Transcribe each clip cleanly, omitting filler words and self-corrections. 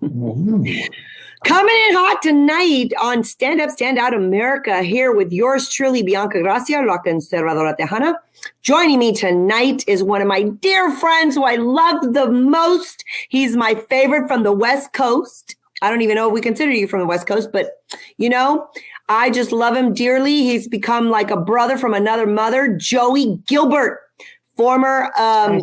Coming in hot tonight on Stand Up, Stand Out America, here with yours truly, Bianca Gracia, La Conservadora Tejana. Joining me tonight is one of my dear friends who I love the most. He's my favorite from the West Coast. I don't even know if we consider you from the West Coast, but you know, I just love him dearly. He's become like a brother from another mother, Joey Gilbert. Former,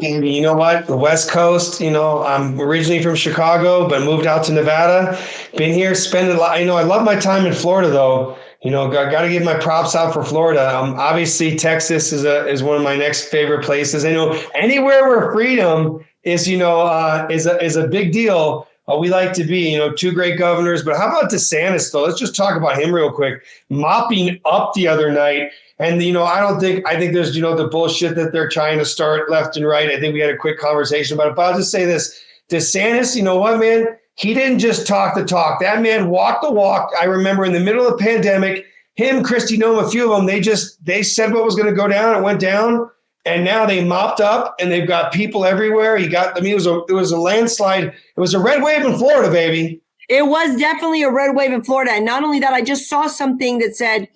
you know what? The West Coast, I'm originally from Chicago, but moved out to Nevada. Been here, spent a lot. I love my time in Florida, though. Got to give my props out for Florida. Obviously, Texas is one of my next favorite places. I know anywhere where freedom is, is a big deal. We like to be, two great governors. But how about DeSantis, though? Let's just talk about him real quick. Mopping up the other night. And, I think there's, the bullshit that they're trying to start left and right. I think we had a quick conversation about it. But I'll just say this. DeSantis, you know what, man? He didn't just talk the talk. That man walked the walk. I remember in the middle of the pandemic, him, Kristi Noem, a few of them, they said what was going to go down. It went down. And now they mopped up and they've got people everywhere. It was a landslide. It was a red wave in Florida, baby. It was definitely a red wave in Florida. And not only that, I just saw something that said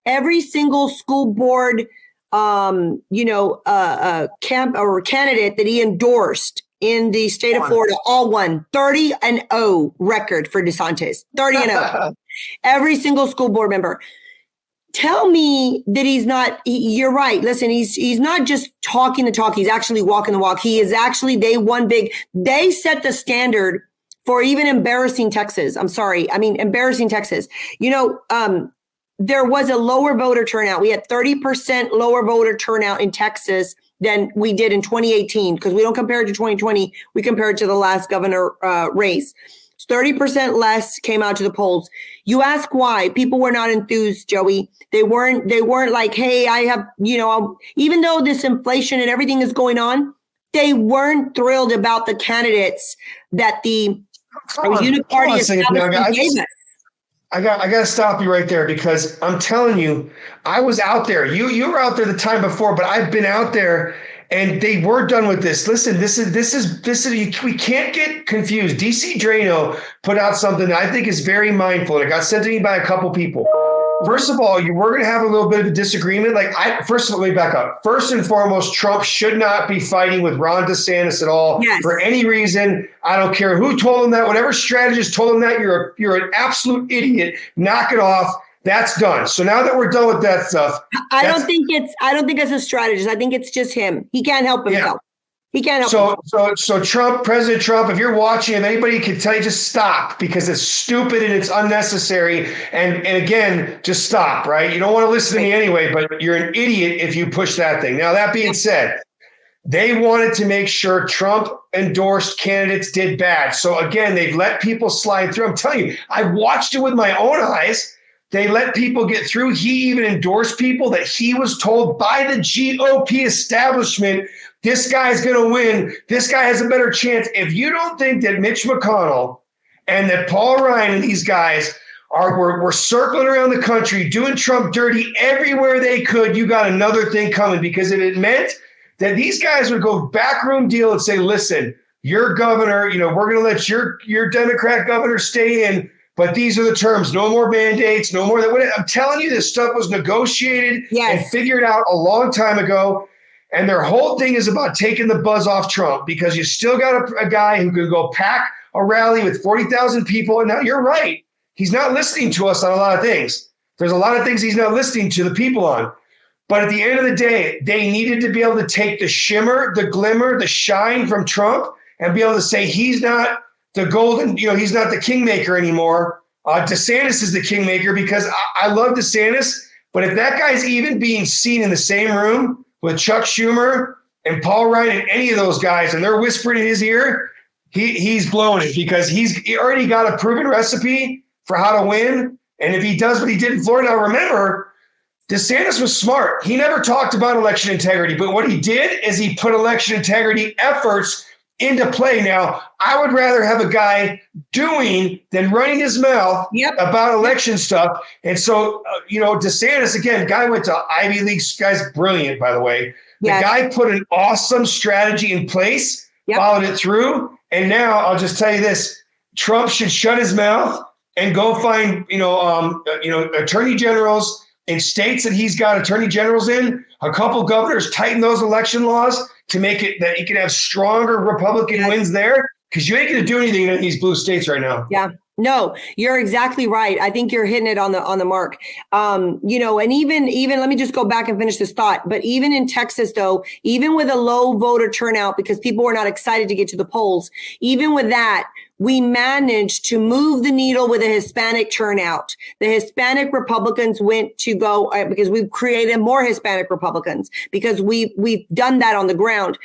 every single school board, camp or candidate that he endorsed in the state of Florida all won 30-0 record for DeSantis. 30-0. Every single school board member. Tell me that he's not. You're right. Listen, he's not just talking the talk. He's actually walking the walk. He is actually. They won big. They set the standard for even embarrassing Texas. I'm sorry. I mean, embarrassing Texas. There was a lower voter turnout. We had 30% lower voter turnout in Texas than we did in 2018 because we don't compare it to 2020. We compare it to the last governor race. 30% less came out to the polls. You ask why. People were not enthused, Joey. They weren't like, hey, I have, even though this inflation and everything is going on, they weren't thrilled about the candidates that the Uniparty establishment gave us. I got to stop you right there because I'm telling you, I was out there. You were out there the time before, but I've been out there and they were done with this. Listen, this is we can't get confused. DC Drano put out something that I think is very mindful, and it got sent to me by a couple people. First of all, we're going to have a little bit of a disagreement. First of all, let me back up. First and foremost, Trump should not be fighting with Ron DeSantis at all for any reason. I don't care who told him that. Whatever strategist told him that, you're an absolute idiot. Knock it off. That's done. So now that we're done with that stuff, I don't think it's a strategist. I think it's just him. He can't help himself. He can't help himself. So Trump, President Trump, if you're watching, if anybody can tell you, just stop because it's stupid and it's unnecessary. And again, just stop, right? You don't want to listen to me anyway, but you're an idiot if you push that thing. Now, that being said, they wanted to make sure Trump endorsed candidates did bad. So again, they've let people slide through. I'm telling you, I watched it with my own eyes. They let people get through. He even endorsed people that he was told by the GOP establishment, this guy's going to win. This guy has a better chance. If you don't think that Mitch McConnell and that Paul Ryan and these guys were circling around the country doing Trump dirty everywhere they could, you got another thing coming. Because if it meant that these guys would go backroom deal and say, listen, your governor, we're going to let your Democrat governor stay in. But these are the terms. No more mandates. No more. I'm telling you, this stuff was negotiated and figured out a long time ago. And their whole thing is about taking the buzz off Trump because you still got a guy who can go pack a rally with 40,000 people. And now you're right. He's not listening to us on a lot of things. There's a lot of things he's not listening to the people on. But at the end of the day, they needed to be able to take the shimmer, the glimmer, the shine from Trump and be able to say he's not the golden, he's not the kingmaker anymore. DeSantis is the kingmaker because I love DeSantis, but if that guy's even being seen in the same room with Chuck Schumer and Paul Ryan and any of those guys, and they're whispering in his ear, he's blowing it because he already got a proven recipe for how to win. And if he does what he did in Florida, now remember, DeSantis was smart. He never talked about election integrity, but what he did is he put election integrity efforts into play. Now, I would rather have a guy doing than running his mouth about election stuff. And so, DeSantis, again, guy went to Ivy League. Guy's brilliant, by the way. The guy put an awesome strategy in place, followed it through. And now I'll just tell you this. Trump should shut his mouth and go find, attorney generals in states that he's got attorney generals in. A couple governors tighten those election laws to make it that he can have stronger Republican wins there. Because you ain't going to do anything in these blue states right now. Yeah. No, you're exactly right. I think you're hitting it on the mark. And even let me just go back and finish this thought. But even in Texas, though, even with a low voter turnout because people were not excited to get to the polls, even with that, we managed to move the needle with a Hispanic turnout. The Hispanic Republicans went to go because we've created more Hispanic Republicans because we've done that on the ground.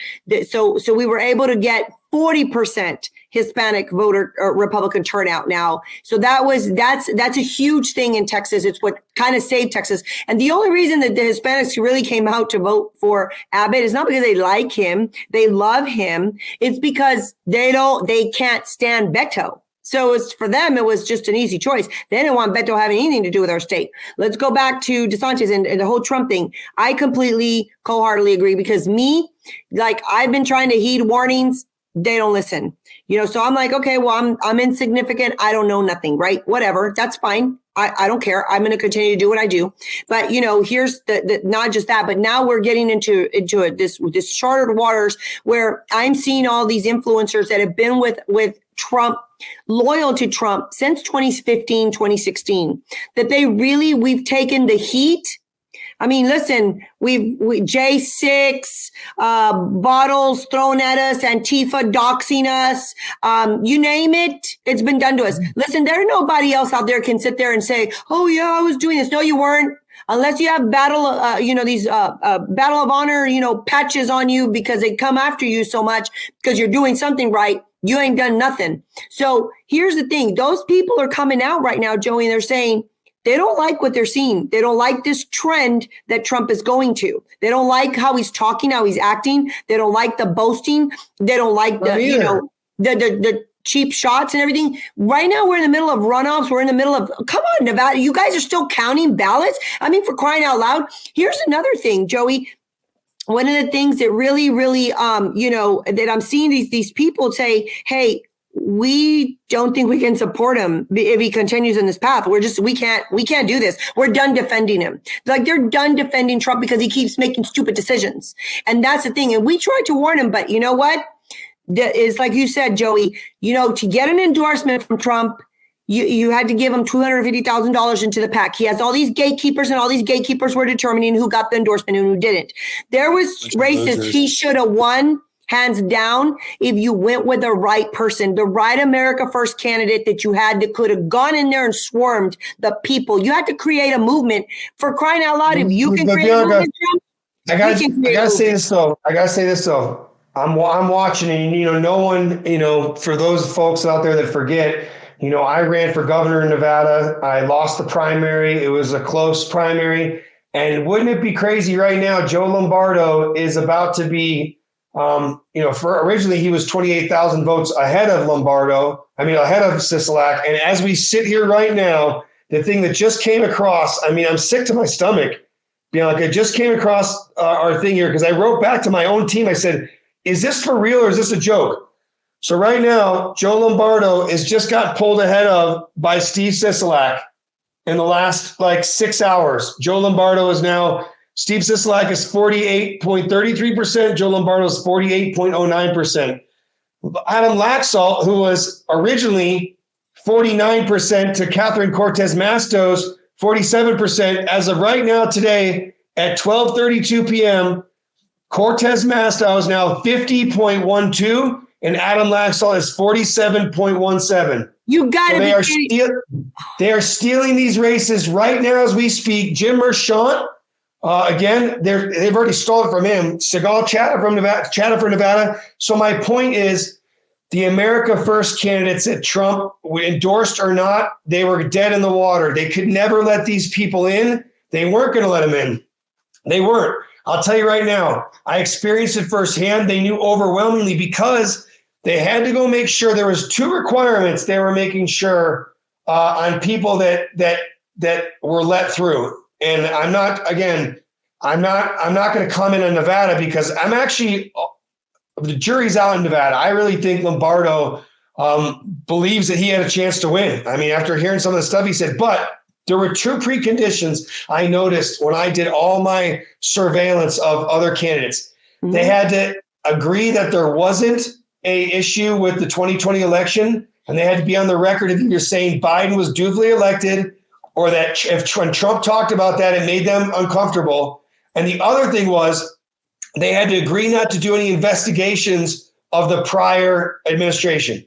So we were able to get 40% Hispanic voter or Republican turnout now. So that's a huge thing in Texas. It's what kind of saved Texas. And the only reason that the Hispanics really came out to vote for Abbott is not because they like him, they love him. It's because they can't stand Beto. So it's for them, it was just an easy choice. They didn't want Beto having anything to do with our state. Let's go back to DeSantis and the whole Trump thing. I completely, wholeheartedly agree because I've been trying to heed warnings. They don't listen, so I'm like, okay, well, I'm insignificant. I don't know nothing, right? Whatever. That's fine. I don't care. I'm going to continue to do what I do. But, here's the not just that, but now we're getting into this chartered waters where I'm seeing all these influencers that have been with Trump, loyal to Trump since 2015, 2016, that we've taken the heat. I mean, listen, we J6, bottles thrown at us, Antifa doxing us, you name it, it's been done to us. Listen, there's nobody else out there can sit there and say, oh yeah, I was doing this. No, you weren't. Unless you have battle of honor, patches on you because they come after you so much because you're doing something right. You ain't done nothing. So here's the thing. Those people are coming out right now, Joey, and they're saying, they don't like what they're seeing. They don't like this trend that Trump is going to. They don't like how he's talking, how he's acting. They don't like the boasting. They don't like the cheap shots and everything. Right now, we're in the middle of runoffs. We're in the middle of, come on, Nevada. You guys are still counting ballots? I mean, for crying out loud. Here's another thing, Joey. One of the things that really, really, that I'm seeing these people say, hey, we don't think we can support him if he continues in this path. We can't do this. We're done defending him. Like they're done defending Trump because he keeps making stupid decisions. And that's the thing. And we tried to warn him, but you know what? It's like you said, Joey, to get an endorsement from Trump, you had to give him $250,000 into the PAC. He has all these gatekeepers and all these gatekeepers were determining who got the endorsement and who didn't. There was races he should have won. Hands down, if you went with the right person, the right America First candidate that you had that could have gone in there and swarmed the people. You had to create a movement for crying out loud. If you can create a movement, I gotta say this though. I'm watching, and no one, for those folks out there that forget, I ran for governor in Nevada. I lost the primary. It was a close primary, and wouldn't it be crazy right now? Joe Lombardo is about to be. For originally he was 28,000 votes ahead of Sisolak. And as we sit here right now, the thing that just came across, I'm sick to my stomach. I just came across our thing here because I wrote back to my own team. I said, is this for real or is this a joke? So right now, Joe Lombardo is just got pulled ahead of by Steve Sisolak in the last 6 hours. Joe Lombardo is now Steve Sisolak is 48.33%. Joe Lombardo is 48.09%. Adam Laxalt, who was originally 49% to Catherine Cortez Masto's 47%, as of right now today at 12:32 p.m., Cortez Masto is now 50.12 and Adam Laxalt is 47.17. You got to They are stealing these races right now as we speak. Jim Merchant. Again, they've already stolen from him. Segal Chatter for Nevada. So my point is, the America First candidates that Trump endorsed or not, they were dead in the water. They could never let these people in. They weren't going to let them in. They weren't. I'll tell you right now, I experienced it firsthand. They knew overwhelmingly because they had to go make sure there was two requirements they were making sure on people that were let through. And I'm not going to comment on Nevada because the jury's out in Nevada. I really think Lombardo believes that he had a chance to win. I mean, after hearing some of the stuff he said, but there were two preconditions I noticed when I did all my surveillance of other candidates. Mm-hmm. They had to agree that there wasn't a issue with the 2020 election, and they had to be on the record of either saying Biden was duly elected or that when Trump talked about that, it made them uncomfortable. And the other thing was they had to agree not to do any investigations of the prior administration.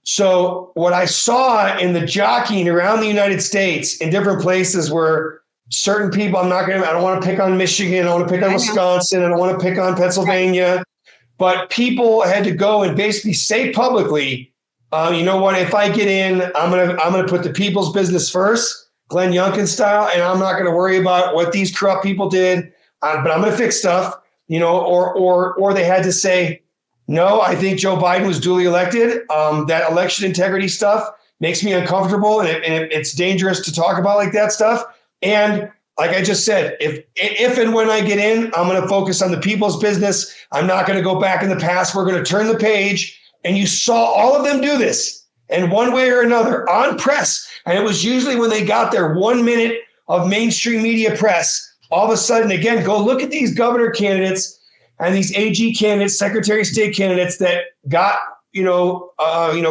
So what I saw in the jockeying around the United States in different places where certain people, I don't want to pick on Michigan, I don't want to pick on Wisconsin, I don't want to pick on Pennsylvania, but people had to go and basically say publicly, you know what, if I get in, I'm gonna put the people's business first, Glenn Youngkin style, and I'm not gonna worry about what these corrupt people did, but I'm gonna fix stuff, or they had to say, no, I think Joe Biden was duly elected. That election integrity stuff makes me uncomfortable, and it's dangerous to talk about like that stuff. And like I just said, if and when I get in, I'm going to focus on the people's business. I'm not going to go back in the past. We're going to turn the page. And you saw all of them do this in one way or another on press. And it was usually when they got their 1 minute of mainstream media press, all of a sudden, again, go look at these governor candidates and these AG candidates, Secretary of State candidates that got,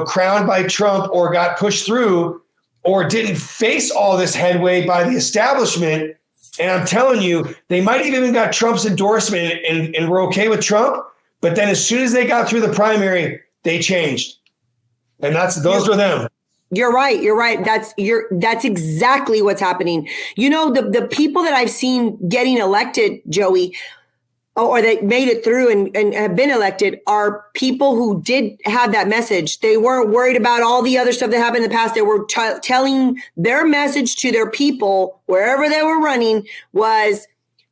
crowned by Trump or got pushed through or didn't face all this headway by the establishment. And I'm telling you, they might have even got Trump's endorsement and were okay with Trump. But then as soon as they got through the primary, they changed. And those were them. You're right. That's exactly what's happening. The people that I've seen getting elected, Joey, or that made it through and have been elected are people who did have that message. They weren't worried about all the other stuff that happened in the past. They were telling their message to their people wherever they were running was,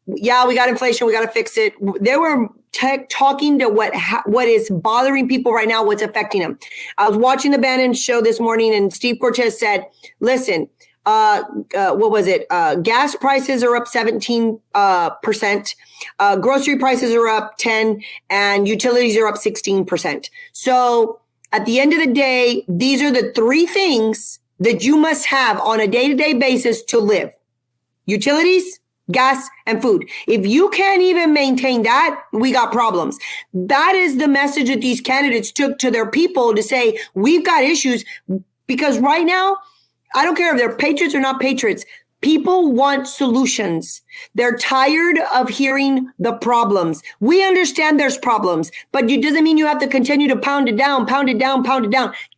yeah, we got inflation. We got to fix it. They were talking to what is bothering people right now, what's affecting them. I was watching the Bannon show this morning and Steve Cortez said, listen, what was it? Gas prices are up 17%. Grocery prices are up 10 and utilities are up 16%. So at the end of the day, these are the three things that you must have on a day-to-day basis to live. Utilities, gas, and food. If you can't even maintain that, we got problems. That is the message that these candidates took to their people to say, we've got issues because right now, I don't care if they're patriots or not patriots. People want solutions. They're tired of hearing the problems. We understand there's problems, but it doesn't mean you have to continue to pound it down.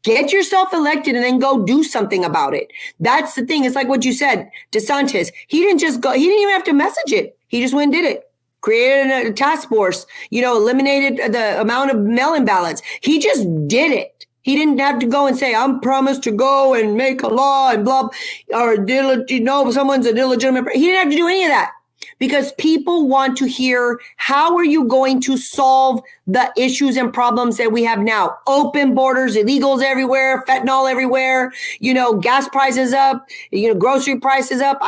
Get yourself elected and then go do something about it. That's the thing. It's like what you said, DeSantis. He didn't even have to message it. He just went and did it. Created a task force, eliminated the amount of mail-in ballots. He just did it. He didn't have to go and say, I'm promised to go and make a law and blah, or, someone's an illegitimate. He didn't have to do any of that because people want to hear, how are you going to solve the issues and problems that we have now? Open borders, illegals everywhere, fentanyl everywhere, gas prices up, grocery prices up.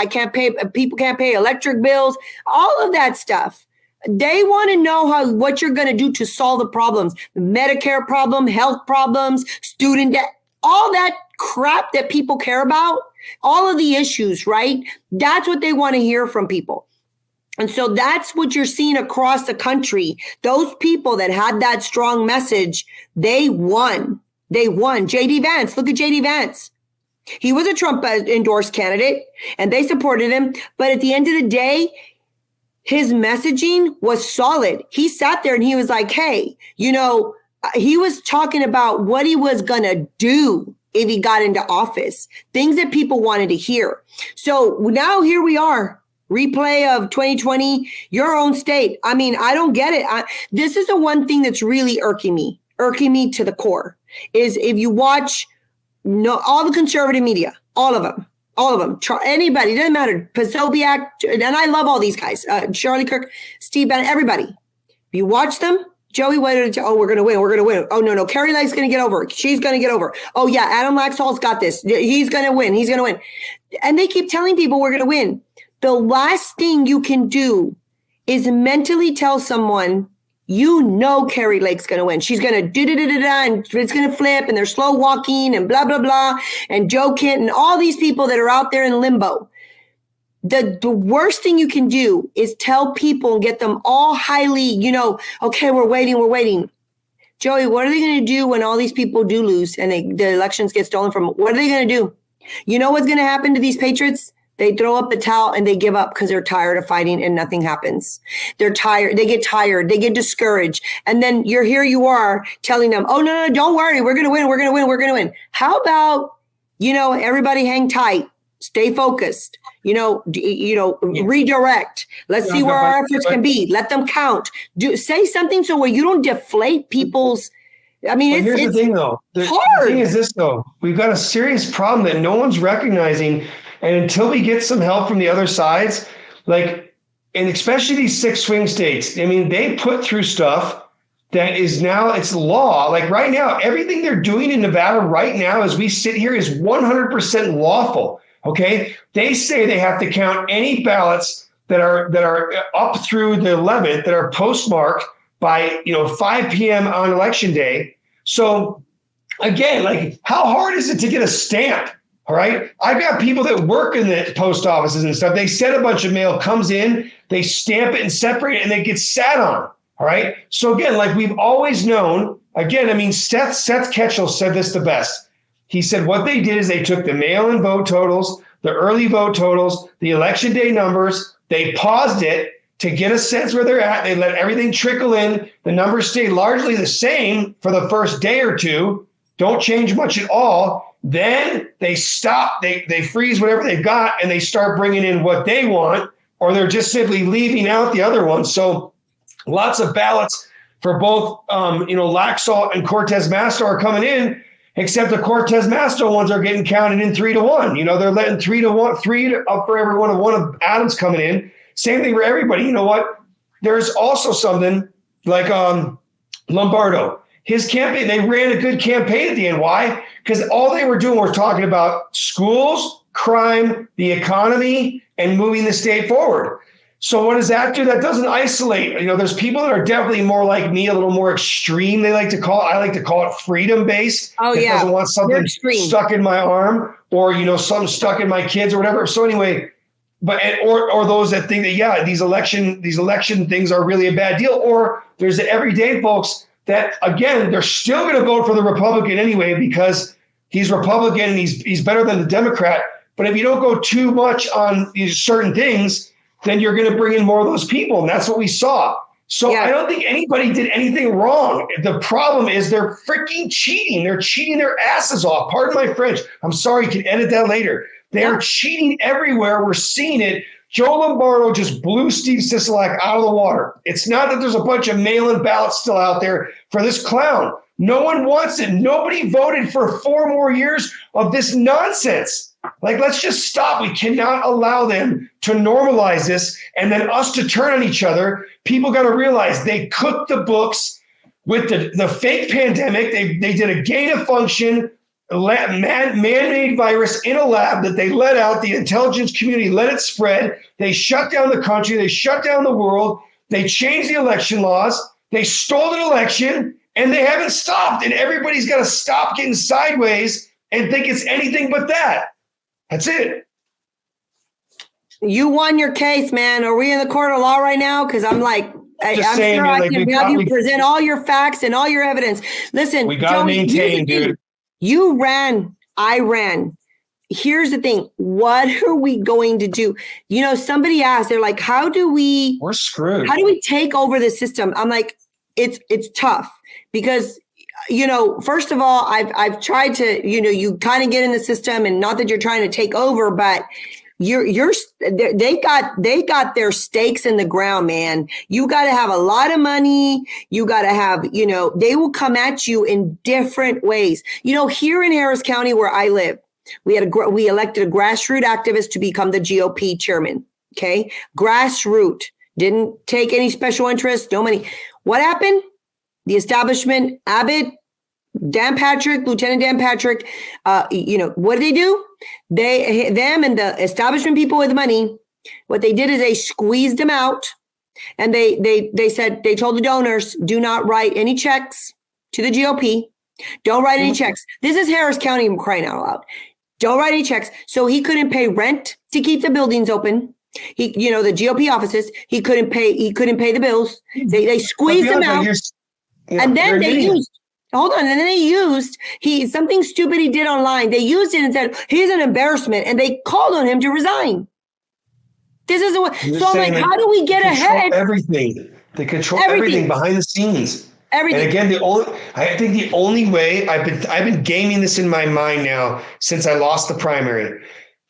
People can't pay electric bills, all of that stuff. They want to know what you're going to do to solve the problems, the Medicare problem, health problems, student debt, all that crap that people care about, all of the issues, right? That's what they want to hear from people. And so that's what you're seeing across the country. Those people that had that strong message, they won. J.D. Vance, look at J.D. Vance. He was a Trump endorsed candidate and they supported him. But at the end of the day, his messaging was solid. He sat there and he was like, hey, he was talking about what he was going to do if he got into office, things that people wanted to hear. So now here we are, replay of 2020, your own state. I mean, I don't get it. This is the one thing that's really irking me to the core, is if you watch all the conservative media, all of them, anybody, doesn't matter, Posobiec, and I love all these guys, Charlie Kirk, Steve Bannon, everybody. If you watch them, Joey, we're going to win. Oh, no, Carrie Lake's going to get over. She's going to get over. Oh, yeah, Adam Laxalt's got this. He's going to win. And they keep telling people we're going to win. The last thing you can do is mentally tell someone you know Carrie Lake's going to win. She's going to do-da-da-da-da, and it's going to flip, and they're slow walking, and blah, blah, blah. And Joe Kent and all these people that are out there in limbo. The worst thing you can do is tell people and get them all highly, okay, we're waiting. Joey, what are they going to do when all these people do lose and the elections get stolen from them? What are they going to do? You know what's going to happen to these patriots? They throw up the towel and they give up because they're tired of fighting and nothing happens. They're tired. They get tired. They get discouraged. And then you are telling them, oh, no, don't worry. We're going to win. We're going to win. We're going to win. How about, everybody hang tight, stay focused, redirect. Let's see where our efforts can be. Let them count. Say something so where you don't deflate people's. Here's the thing, though. Hard. The thing is this, though. We've got a serious problem that no one's recognizing. And until we get some help from the other sides, and especially these 6 swing states, they put through stuff that is now, it's law. Like right now, everything they're doing in Nevada right now as we sit here is 100% lawful. Okay. They say they have to count any ballots that are up through the 11th that are postmarked by, 5 p.m. on election day. So again, how hard is it to get a stamp? All right. I've got people that work in the post offices and stuff. They send a bunch of mail, comes in, they stamp it and separate it, and it gets sat on. All right. So again, we've always known, Seth Ketchel said this the best. He said what they did is they took the mail-in vote totals, the early vote totals, the election day numbers, they paused it to get a sense where they're at. They let everything trickle in. The numbers stay largely the same for the first day or two. Don't change much at all. Then they stop, they freeze whatever they've got, and they start bringing in what they want, or they're just simply leaving out the other ones. So lots of ballots for both, Laxalt and Cortez Masto are coming in, except the Cortez Masto ones are getting counted in 3-1. They're letting 3 up for every one of Adams coming in. Same thing for everybody. You know what? There's also something like Lombardo. His campaign, they ran a good campaign at the end. Why? Because all they were doing was talking about schools, crime, the economy, and moving the state forward. So what does that do? That doesn't isolate. There's people that are definitely more like me, a little more extreme. I like to call it freedom-based. Oh, yeah. Doesn't want something stuck in my arm or, something stuck in my kids or whatever. So anyway, or those that think that, these election things are really a bad deal. Or there's the everyday folks that, again, they're still going to vote for the Republican anyway because he's Republican and he's better than the Democrat. But if you don't go too much on these certain things, then you're going to bring in more of those people. And that's what we saw. So I don't think anybody did anything wrong. The problem is they're freaking cheating. They're cheating their asses off. Pardon my French. I'm sorry. You can edit that later. They're cheating everywhere. We're seeing it. Joe Lombardo just blew Steve Sisolak out of the water. It's not that there's a bunch of mail-in ballots still out there for this clown. No one wants it. Nobody voted for 4 more years of this nonsense. Let's just stop. We cannot allow them to normalize this and then us to turn on each other. People got to realize they cooked the books with the fake pandemic. They did a gain of function man-made virus in a lab that they let out. The intelligence community let it spread. They shut down the country. They shut down the world. They changed the election laws. They stole an election, and they haven't stopped. And everybody's got to stop getting sideways and think it's anything but that. That's it. You won your case, man. Are we in the court of law right now? Because I'm sure I can have you present all your facts and all your evidence. Listen, we got to maintain, dude. You ran, I ran. Here's the thing. What are we going to do? Somebody asked, they're like, we're screwed. How do we take over the system? I'm like, it's tough because, first of all, I've tried to, you kind of get in the system, and not that you're trying to take over, but they got their stakes in the ground, man. You got to have a lot of money. You got to have, they will come at you in different ways. Here in Harris County where I live, we elected a grassroots activist to become the GOP chairman. Okay. Grassroots, didn't take any special interest, no money. What happened? The establishment, Abbott, Lieutenant Dan Patrick, what did they do? Them and the establishment people with money, what they did is they squeezed them out. And they said, they told the donors, do not write any checks to the GOP. Don't write any checks. This is Harris County, I'm crying out loud. Don't write any checks. So he couldn't pay rent to keep the buildings open. He, the GOP offices, he couldn't pay the bills. They squeezed him out. And then they used, hold on. And then they used, something stupid he did online. They used it and said, he's an embarrassment. And they called on him to resign. This is what, so I'm like, how do we get ahead? Everything. They control everything behind the scenes. Everything. And again, I think the only way I've been gaming this in my mind now since I lost the primary.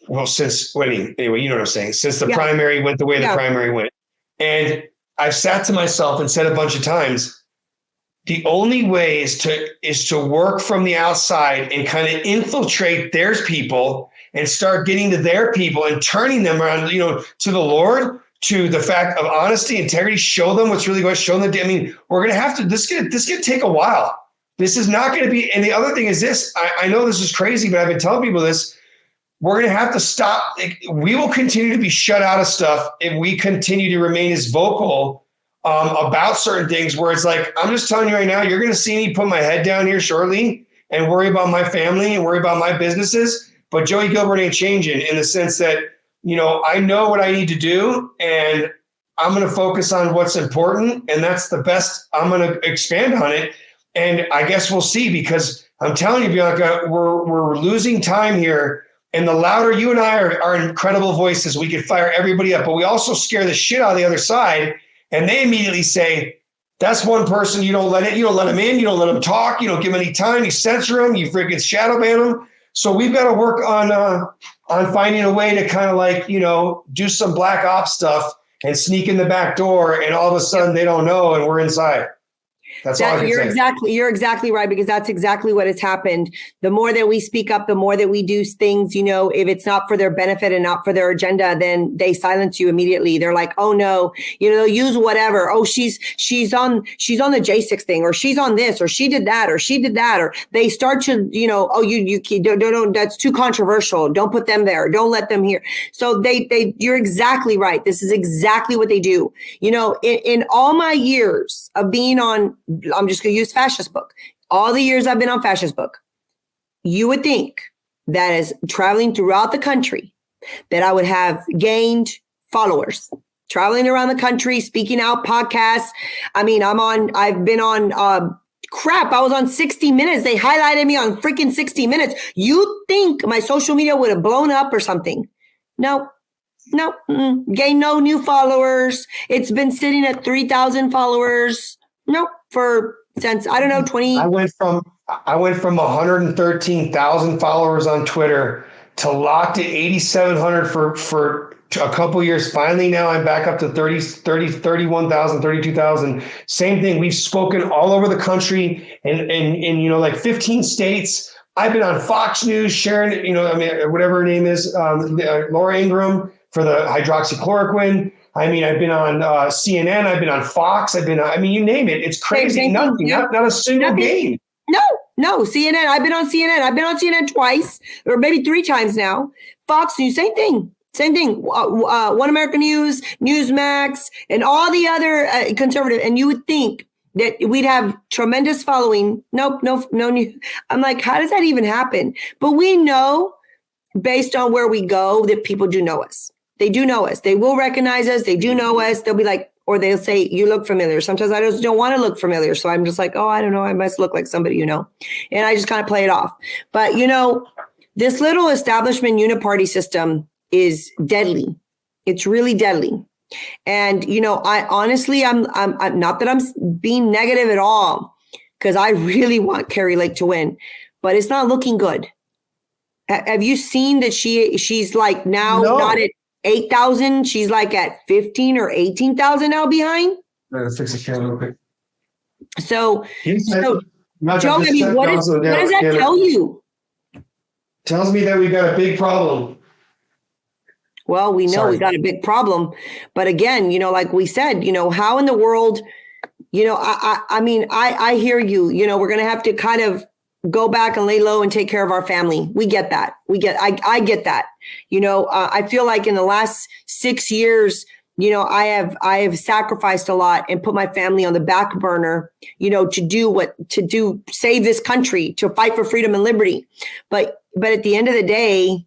Well, anyway, you know what I'm saying? Since the primary went the way the primary went. And I've sat to myself and said a bunch of times, the only way is to work from the outside and kind of infiltrate their people and start getting to their people and turning them around, to the Lord, to the fact of honesty, integrity, show them what's really going to show them. I mean, we're going to have to, this is going to take a while. This is not going to be, and the other thing is this, I know this is crazy, but I've been telling people this, we're going to have to stop. We will continue to be shut out of stuff if we continue to remain as vocal about certain things where it's like, I'm just telling you right now, you're going to see me put my head down here shortly and worry about my family and worry about my businesses. But Joey Gilbert ain't changing in the sense that, I know what I need to do and I'm going to focus on what's important. And that's the best. I'm going to expand on it. And I guess we'll see, because I'm telling you, Bianca, we're losing time here. And the louder you and I are incredible voices, we can fire everybody up. But we also scare the shit out of the other side. And they immediately say, that's one person you don't let them in, you don't let them talk, you don't give them any time, you censor them, you freaking shadow ban them. So we've got to work on finding a way to kind of do some black ops stuff and sneak in the back door, and all of a sudden they don't know and we're inside. That's all I can say. You're exactly right, because that's exactly what has happened. The more that we speak up, the more that we do things, if it's not for their benefit and not for their agenda, then they silence you immediately. They're like, oh no, they'll use whatever. Oh, she's on the J6 thing, or she's on this, or she did that, or they start to, oh, you don't, that's too controversial. Don't put them there. Don't let them hear. So you're exactly right. This is exactly what they do. In all my years of being on, I'm just going to use Fascist Book. All the years I've been on Fascist Book, you would think that as traveling throughout the country, that I would have gained followers, traveling around the country, speaking out, podcasts. I mean, I've been on, I was on 60 Minutes. They highlighted me on freaking 60 Minutes. You think my social media would have blown up or something? No. Gained no new followers. It's been sitting at 3,000 followers. Nope. Since, I don't know, 20. I went from 113,000 followers on Twitter to locked at 8,700 for a couple years. Finally, now I'm back up to 31,000, 32,000. Same thing. We've spoken all over the country in like 15 states. I've been on Fox News, sharing, whatever her name is, Laura Ingraham for the hydroxychloroquine. I mean, I've been on CNN. I've been on Fox. you name it. It's crazy. Nothing. Not a single game. No, CNN. I've been on CNN. I've been on CNN twice, or maybe 3 times now. Fox News, same thing. One American News, Newsmax, and all the other conservative. And you would think that we'd have tremendous following. Nope, no. I'm like, how does that even happen? But we know, based on where we go, that people do know us. They do know us. They will recognize us. They do know us. They'll be like, or they'll say, you look familiar. Sometimes I just don't want to look familiar. So I'm just like, oh, I don't know. I must look like somebody, And I just kind of play it off. But, this little establishment uniparty system is deadly. It's really deadly. And, I honestly, I'm not that I'm being negative at all, because I really want Kari Lake to win, but it's not looking good. Have you seen that she's like now not at 8,000? She's like at 15 or 18,000 now behind. Let's fix the camera real quick. So Joe, what does that tell you? Tells me that we got a big problem. Well, we know we got a big problem, but again, like we said, how in the world, I hear you. We're going to have to kind of go back and lay low and take care of our family. We get that. I get that. I feel like in the last 6 years, I have sacrificed a lot and put my family on the back burner, to save this country, to fight for freedom and liberty. But at the end of the day,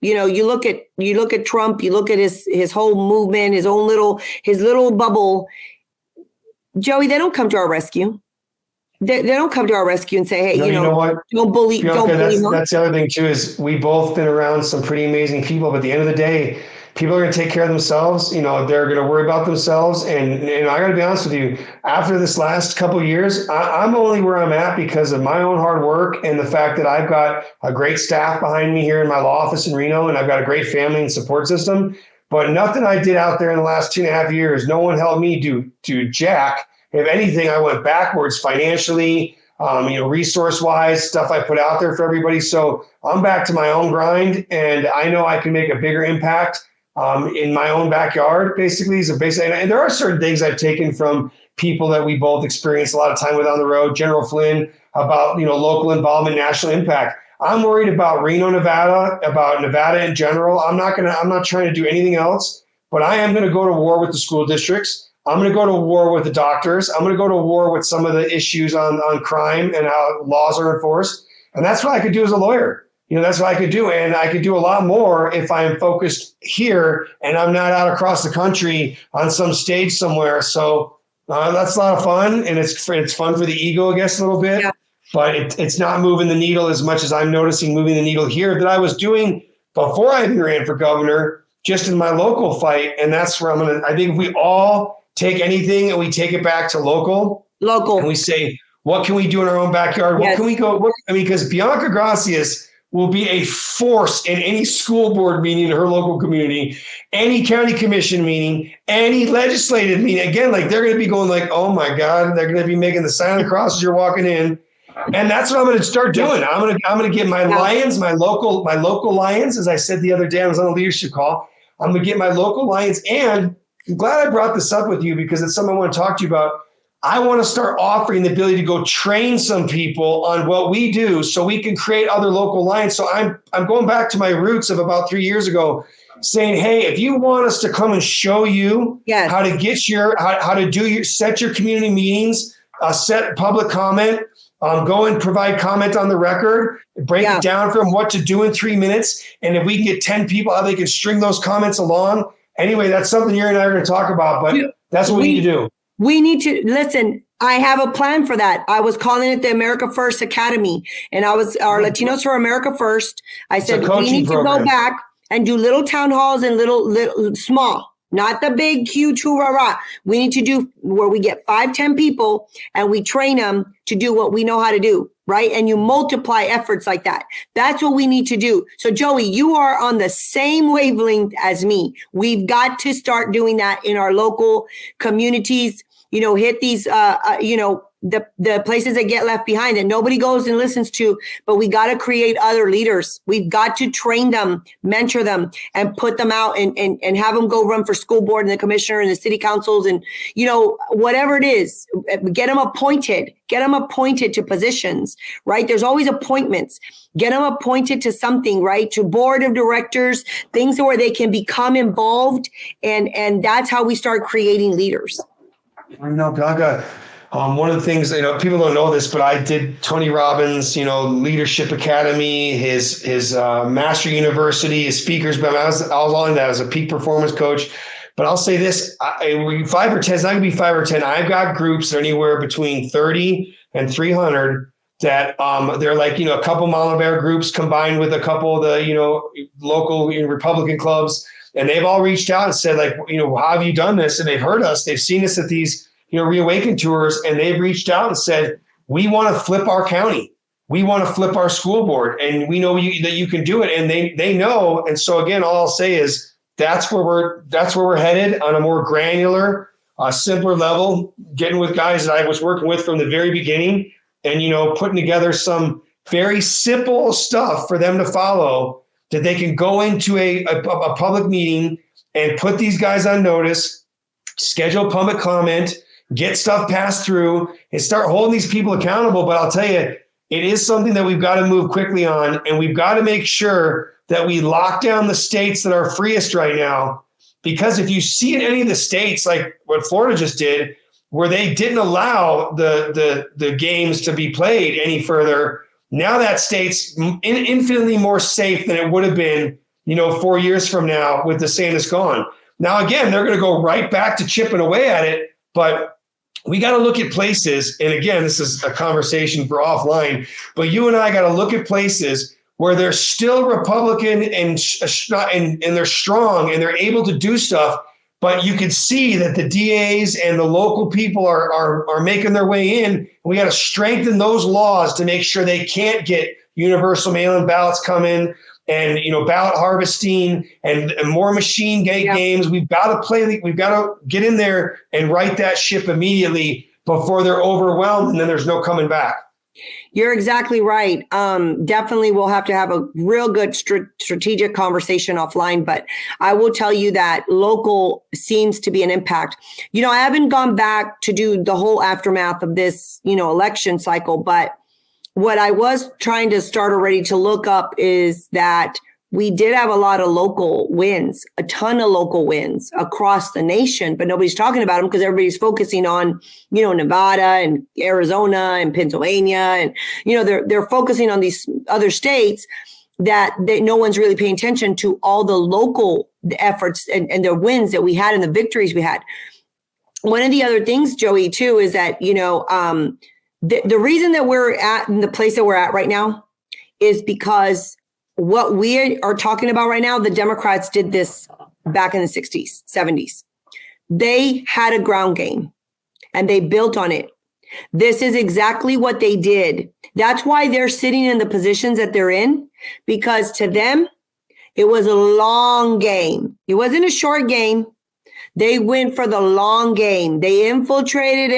you look at Trump, you look at his whole movement, his little bubble. Joey, they don't come to our rescue. They don't come to our rescue and say, hey, you know what? Don't bully. Bianca, don't bully. That's the other thing too, is we both been around some pretty amazing people, but at the end of the day, people are going to take care of themselves. They're going to worry about themselves. And I got to be honest with you, after this last couple of years, I'm only where I'm at because of my own hard work and the fact that I've got a great staff behind me here in my law office in Reno, and I've got a great family and support system. But nothing I did out there in the last 2.5 years, no one helped me do jack. If anything, I went backwards financially, resource-wise, stuff I put out there for everybody. So I'm back to my own grind, and I know I can make a bigger impact in my own backyard, basically. And there are certain things I've taken from people that we both experienced a lot of time with on the road. General Flynn, about local involvement, national impact. I'm worried about Reno, Nevada, about Nevada in general. I'm not trying to do anything else, but I am going to go to war with the school districts. I'm going to go to war with the doctors. I'm going to go to war with some of the issues on crime and how laws are enforced. And that's what I could do as a lawyer. That's what I could do. And I could do a lot more if I am focused here and I'm not out across the country on some stage somewhere. So that's a lot of fun. And it's fun for the ego, I guess, a little bit. Yeah. But it's not moving the needle as much as I'm noticing moving the needle here that I was doing before I even ran for governor, just in my local fight. And that's where I think if we all take anything and we take it back to local, and we say, what can we do in our own backyard? Yes. What can we go? Because Bianca Gracias will be a force in any school board meeting in her local community, any county commission meeting, any legislative meeting. Again, they're going to be going oh my God, they're going to be making the sign of the cross as you're walking in. And that's what I'm going to start doing. I'm going to get my lions, my local lions. As I said the other day, I was on a leadership call. I'm going to get my local lions, and I'm glad I brought this up with you because it's something I want to talk to you about. I want to start offering the ability to go train some people on what we do so we can create other local lions. So I'm going back to my roots of about 3 years ago, saying, hey, if you want us to come and show you how to get set your community meetings, set public comment, go and provide comment on the record, break it down from what to do in 3 minutes. And if we can get 10 people, how they can string those comments along. Anyway, that's something you and I are going to talk about, but that's what we need to do. We need to listen. I have a plan for that. I was calling it the America First Academy, and our Latinos for America First. I said we need to go back and do little town halls and little small, not the big, huge hoorah. We need to do where we get 5-10 people and we train them to do what we know how to do. Right. And you multiply efforts like that. That's what we need to do. So, Joey, you are on the same wavelength as me. We've got to start doing that in our local communities, hit these, the places that get left behind that nobody goes and listens to, but we got to create other leaders. We've got to train them, mentor them, and put them out and have them go run for school board and the commissioner and the city councils and, whatever it is, get them appointed to positions, right? There's always appointments. Get them appointed to something, right? To board of directors, things where they can become involved. And that's how we start creating leaders. Bianca, one of the things, people don't know this, but I did Tony Robbins, Leadership Academy, his Master University, his speakers, but I was on that as a peak performance coach. But I'll say this, 5 or 10, it's not going to be 5 or 10. I've got groups that are anywhere between 30 and 300 that they're a couple mama bear groups combined with a couple of the, local Republican clubs. And they've all reached out and said, how have you done this? And they've heard us. They've seen us at these, Reawaken tours, and they've reached out and said, we want to flip our county. We want to flip our school board. And we know that you can do it. And they know. And so again, all I'll say is that's where we're headed on a more granular, simpler level, getting with guys that I was working with from the very beginning and, putting together some very simple stuff for them to follow that they can go into a public meeting and put these guys on notice, schedule public comment, get stuff passed through, and start holding these people accountable. But I'll tell you, it is something that we've got to move quickly on, and we've got to make sure that we lock down the states that are freest right now Because if you see in any of the states, like what Florida just did, where they didn't allow the games to be played any further, now that state's infinitely more safe than it would have been, 4 years from now with DeSantis gone. Now, again, they're going to go right back to chipping away at it, but we got to look at places. And again, this is a conversation for offline, but you and I got to look at places where they're still Republican and they're strong and they're able to do stuff. But you can see that the DAs and the local people are making their way in. We got to strengthen those laws to make sure they can't get universal mail-in ballots coming and ballot harvesting and more machine games. We've got to get in there and right that ship immediately before they're overwhelmed and then there's no coming back. You're exactly right. Definitely we'll have to have a real good strategic conversation offline, but I will tell you that local seems to be an impact. I haven't gone back to do the whole aftermath of this, election cycle, but what I was trying to start already to look up is that we did have a lot of local wins, a ton of local wins across the nation, but nobody's talking about them because everybody's focusing on, Nevada and Arizona and Pennsylvania. And, they're focusing on these other states that no one's really paying attention to all the local efforts and the wins that we had and the victories we had. One of the other things, Joey, too, is that, the reason that we're at in the place that we're at right now is because what we are talking about right now, the Democrats did this back in the 60s, 70s. They had a ground game and they built on it. This is exactly what they did. That's why they're sitting in the positions that they're in, because to them, it was a long game. It wasn't a short game. They went for the long game. They infiltrated,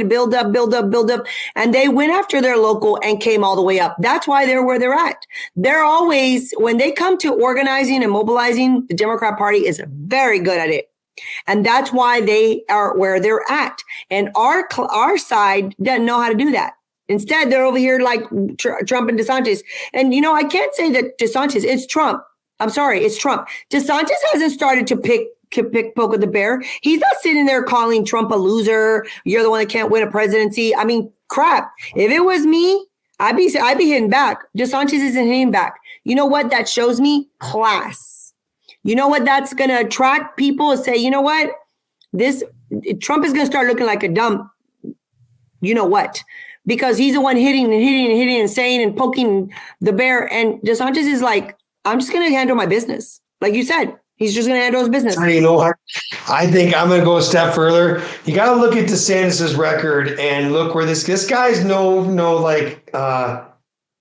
build up. And they went after their local and came all the way up. That's why they're where they're at. They're always, when they come to organizing and mobilizing, the Democrat Party is very good at it. And that's why they are where they're at. And our side doesn't know how to do that. Instead, they're over here like Trump and DeSantis. And, I can't say that DeSantis, it's Trump. I'm sorry, it's Trump. DeSantis hasn't started to poke at the bear. He's not sitting there calling Trump a loser. You're the one that can't win a presidency. I mean, crap. If it was me, I'd be hitting back. DeSantis isn't hitting back. You know what that shows me? Class. You know what that's going to attract people and say, you know what? Trump is going to start looking like a dumb, you know what? Because he's the one hitting and saying and poking the bear. And DeSantis is like, I'm just going to handle my business. Like you said. He's just going to handle his business. I think I'm going to go a step further. You got to look at DeSantis's record and look where this guy's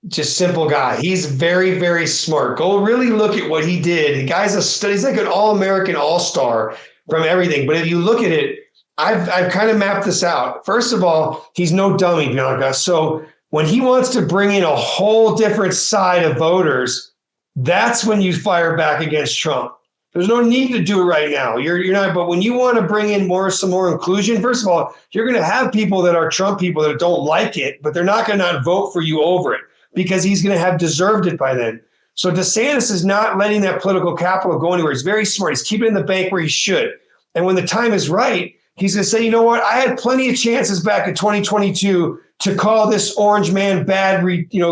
just simple guy. He's very, very smart. Go really look at what he did. The guy's he's like an all-American all-star from everything. But if you look at it, I've kind of mapped this out. First of all, he's no dummy, Bianca. So when he wants to bring in a whole different side of voters, that's when you fire back against Trump. There's no need to do it right now. You're not. But when you want to bring in some more inclusion, first of all, you're going to have people that are Trump people that don't like it, but they're not going to not vote for you over it because he's going to have deserved it by then. So DeSantis is not letting that political capital go anywhere. He's very smart. He's keeping it in the bank where he should. And when the time is right, he's going to say, you know what? I had plenty of chances back in 2022 to call this orange man bad,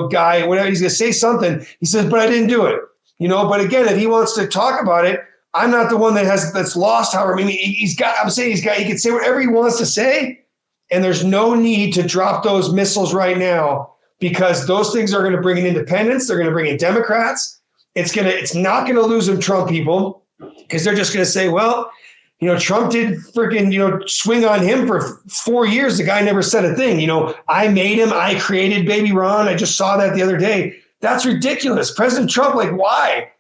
guy, whatever. He's going to say something. He says, but I didn't do it. But again, if he wants to talk about it, I'm not the one that's lost. However, I mean, he can say whatever he wants to say. And there's no need to drop those missiles right now because those things are going to bring in independents. They're going to bring in Democrats. It's not going to lose them Trump people because they're just going to say, well, Trump did freaking, swing on him for 4 years. The guy never said a thing. I made him. I created Baby Ron. I just saw that the other day. That's ridiculous. President Trump, why?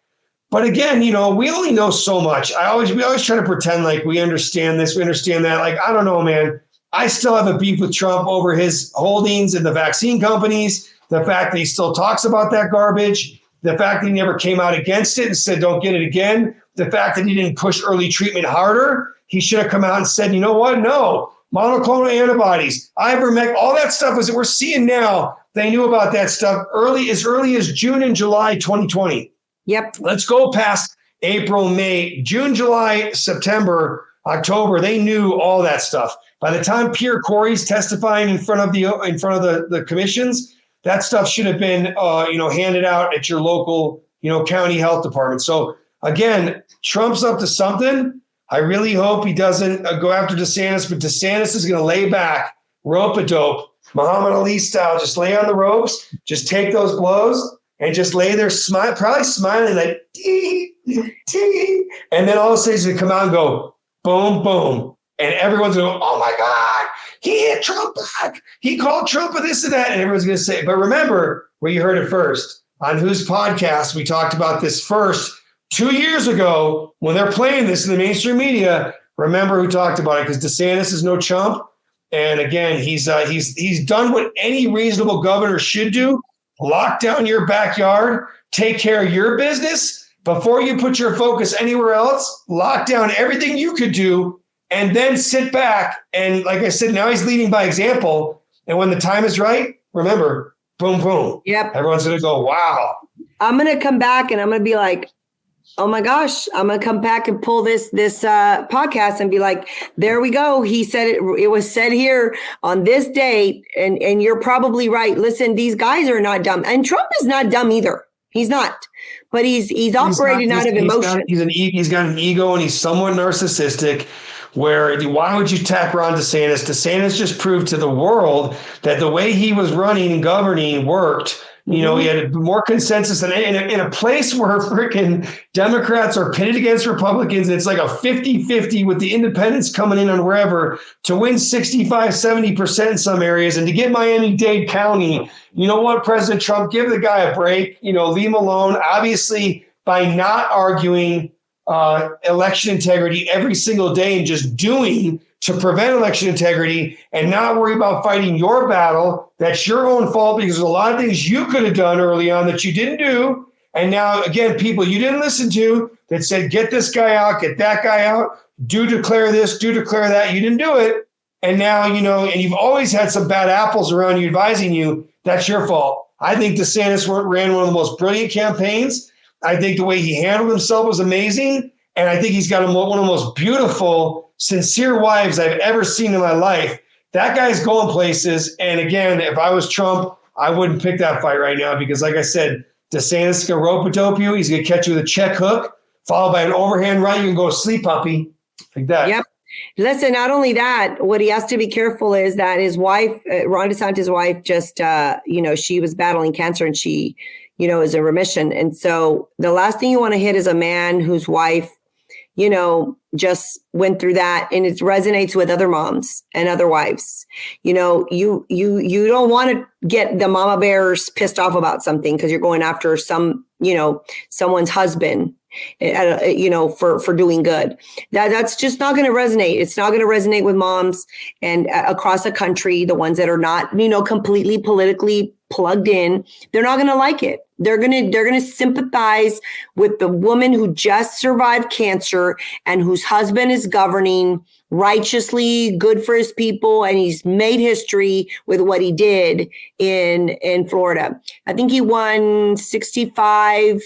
But again, we only know so much. We always try to pretend like we understand this, we understand that. I don't know, man. I still have a beef with Trump over his holdings in the vaccine companies, the fact that he still talks about that garbage, the fact that he never came out against it and said, don't get it again, the fact that he didn't push early treatment harder. He should have come out and said, you know what? No, monoclonal antibodies, ivermectin, all that stuff is that we're seeing now. They knew about that stuff as early as June and July 2020. Yep. Let's go past April, May, June, July, September, October. They knew all that stuff. By the time Pierre Corey's testifying in front of the commissions, that stuff should have been handed out at your local county health department. So again, Trump's up to something. I really hope he doesn't go after DeSantis, but DeSantis is going to lay back, rope-a-dope, Muhammad Ali style, just lay on the ropes, just take those blows, and just lay there, probably smiling like, tee, tee. And then all of a sudden he's going to come out and go, boom, boom. And everyone's going to go, oh my God, he hit Trump back. He called Trump a this and that. And everyone's going to say, but remember where you heard it first. On whose podcast we talked about this first 2 years ago when they're playing this in the mainstream media. Remember who talked about it, because DeSantis is no chump. And again, he's done what any reasonable governor should do. Lock down your backyard, take care of your business before you put your focus anywhere else. Lock down everything you could do, and then sit back. And like I said, now he's leading by example. And when the time is right, remember, boom, boom. Yep. Everyone's going to go, wow. I'm going to come back and I'm going to be like, oh my gosh, I'm going to come back and pull this podcast and be like, there we go. He said it was said here on this date. And you're probably right. Listen, these guys are not dumb. And Trump is not dumb either. He's not. But he's operating out of emotion. He's got an ego, and he's somewhat narcissistic. Why would you tap Ron DeSantis? DeSantis just proved to the world that the way he was running and governing worked. He had more consensus than in a place where freaking Democrats are pitted against Republicans. And it's like a 50-50 with the independents coming in on wherever to win 65, 70% in some areas. And to get Miami-Dade County, you know what, President Trump, give the guy a break, leave him alone. Obviously, by not arguing election integrity every single day and just doing to prevent election integrity and not worry about fighting your battle. That's your own fault, because there's a lot of things you could have done early on that you didn't do. And now, again, people you didn't listen to that said, get this guy out, get that guy out, do declare this, do declare that. You didn't do it. And now, and you've always had some bad apples around you advising you. That's your fault. I think DeSantis ran one of the most brilliant campaigns. I think the way he handled himself was amazing. And I think he's got one of the most beautiful, sincere wives I've ever seen in my life. That guy's going places. And again, if I was Trump, I wouldn't pick that fight right now, because like I said, DeSantis is going to rope-a-dope you. He's going to catch you with a check hook, followed by an overhand right. You can go sleep, puppy, like that. Yep. Listen, not only that, what he has to be careful is that his wife, Ron DeSantis' wife, just, she was battling cancer and she, is in remission. And so the last thing you want to hit is a man whose wife, just went through that, and it resonates with other moms and other wives. You don't want to get the mama bears pissed off about something because you're going after someone's husband, for doing good. That's just not going to resonate. It's not going to resonate with moms and across the country, the ones that are not, completely politically plugged in. They're not going to like it. They're going to sympathize with the woman who just survived cancer and whose husband is governing righteously, good for his people, and he's made history with what he did in Florida. I think he won 65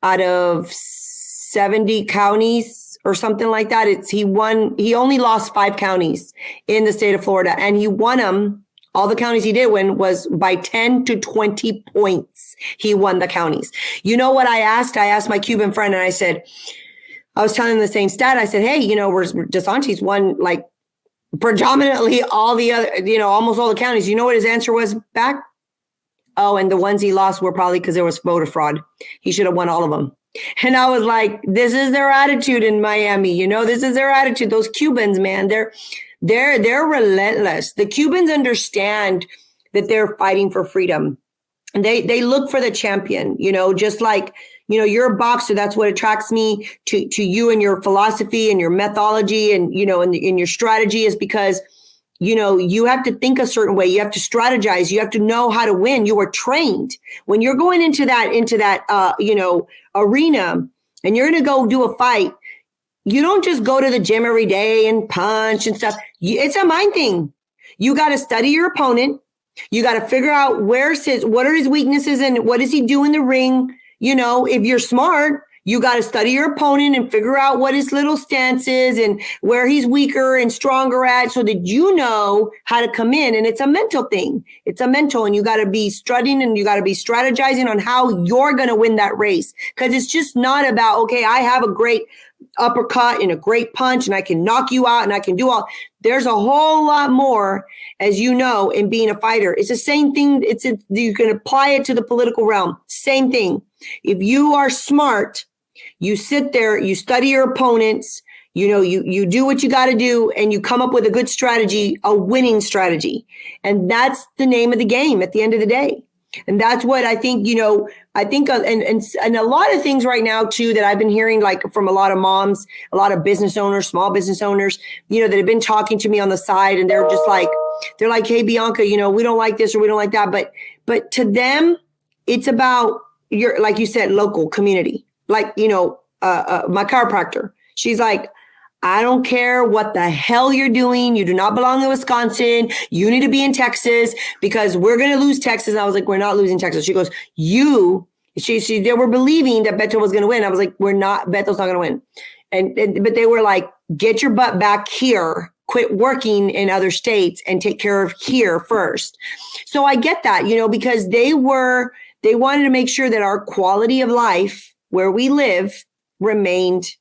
out of 70 counties or something like that. He only lost 5 counties in the state of Florida, and he won them. All the counties he did win was by 10 to 20 points. He won the counties. You know what I asked? I asked my Cuban friend, and I said, I was telling him the same stat. I said, hey, DeSantis won like predominantly all the other, almost all the counties. You know what his answer was back? Oh, and the ones he lost were probably because there was voter fraud. He should have won all of them. And I was like, this is their attitude in Miami. This is their attitude. Those Cubans, man, they're relentless. The Cubans understand that they're fighting for freedom. And they look for the champion, just like, you're a boxer. That's what attracts me to you and your philosophy and your methodology and, and your strategy is because, you have to think a certain way. You have to strategize. You have to know how to win. You are trained. When you're going into that arena and you're going to go do a fight, you don't just go to the gym every day and punch and stuff. It's a mind thing. You got to study your opponent. You got to figure out what are his weaknesses and what does he do in the ring? If you're smart, You got to study your opponent and figure out what his little stance is and where he's weaker and stronger at so that you know how to come in. And it's a mental thing. It's a mental, and you got to be strutting and you got to be strategizing on how you're going to win that race. Because it's just not about, okay, I have a great uppercut and a great punch and I can knock you out and I can do all. There's a whole lot more, as you know, in being a fighter. It's the same thing. You can apply it to the political realm. Same thing. If you are smart, you sit there, you study your opponents, you do what you got to do, and you come up with a good strategy, a winning strategy. And that's the name of the game at the end of the day. And that's what I think, and a lot of things right now, too, that I've been hearing, like from a lot of moms, a lot of business owners, small business owners, that have been talking to me on the side, and they're just like, hey, Bianca, we don't like this or we don't like that. But to them, it's about like you said, local community. Like, my chiropractor, she's like, I don't care what the hell you're doing. You do not belong in Wisconsin. You need to be in Texas because we're going to lose Texas. And I was like, we're not losing Texas. She goes, they were believing that Beto was going to win. I was like, Beto's not going to win. But they were like, get your butt back here, quit working in other states and take care of here first. So I get that, because they wanted to make sure that our quality of life where we live remained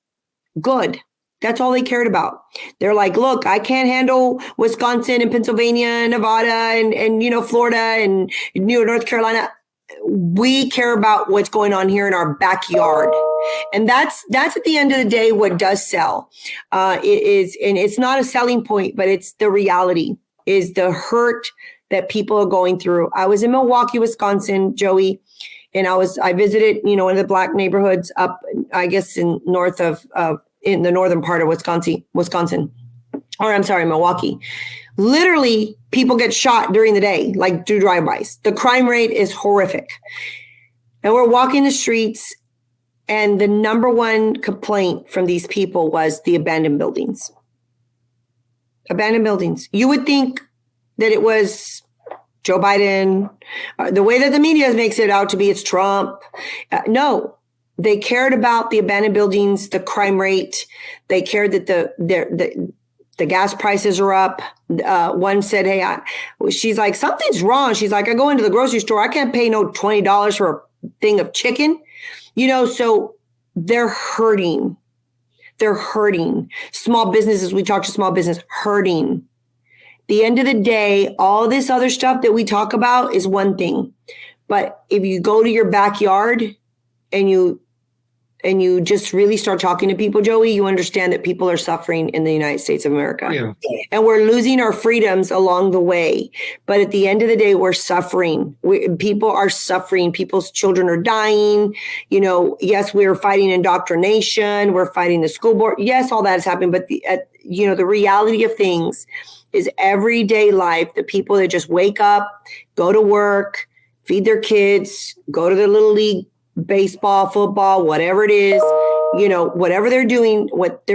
good. That's all they cared about. They're like, look, I can't handle Wisconsin and Pennsylvania and Nevada and Florida and North Carolina. We care about what's going on here in our backyard. And that's at the end of the day what does sell. And it's not a selling point, but it's the reality, is the hurt that people are going through. I was in Milwaukee, Wisconsin, Joey, and I visited, one of the Black neighborhoods up, I guess, in the northern part of Wisconsin, or I'm sorry, Milwaukee. Literally, people get shot during the day, like through drive-bys. The crime rate is horrific. And we're walking the streets, and the number one complaint from these people was the abandoned buildings. Abandoned buildings. You would think that it was Joe Biden, the way that the media makes it out to be, it's Trump. No, they cared about the abandoned buildings, the crime rate. They cared that the gas prices are up. One said, hey, she's like, something's wrong. She's like, I go into the grocery store. I can't pay no $20 for a thing of chicken. So they're hurting. They're hurting. Small businesses, we talk to small business, hurting. The end of the day, all this other stuff that we talk about is one thing. But if you go to your backyard and you just really start talking to people, Joey, you understand that people are suffering in the United States of America. Yeah. And we're losing our freedoms along the way. But at the end of the day, we're suffering. People are suffering. People's children are dying. Yes, we're fighting indoctrination. We're fighting the school board. Yes, all that is happening. But the reality of things is everyday life. The people that just wake up, go to work, feed their kids, go to their little league, baseball, football, whatever it is, whatever they're doing, what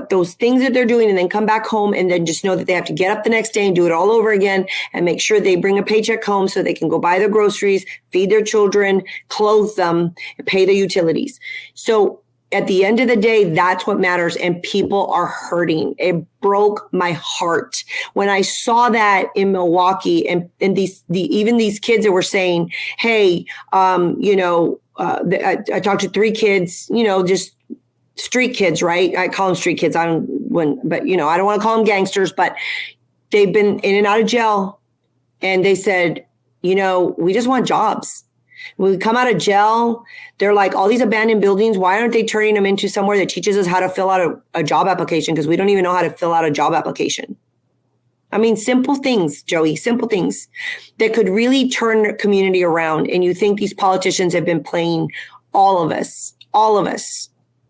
those things that they're doing, and then come back home and then just know that they have to get up the next day and do it all over again and make sure they bring a paycheck home so they can go buy their groceries, feed their children, clothe them, and pay the utilities. So at the end of the day, that's what matters. And people are hurting. It broke my heart when I saw that in Milwaukee, and even these kids that were saying, hey, I talked to 3 kids, just street kids, right? I call them street kids. I don't want to call them gangsters, but they've been in and out of jail. And they said, we just want jobs. When we come out of jail, they're like, all these abandoned buildings, why aren't they turning them into somewhere that teaches us how to fill out a job application? Because we don't even know how to fill out a job application. I mean, simple things, Joey, simple things that could really turn a community around. And you think these politicians have been playing all of us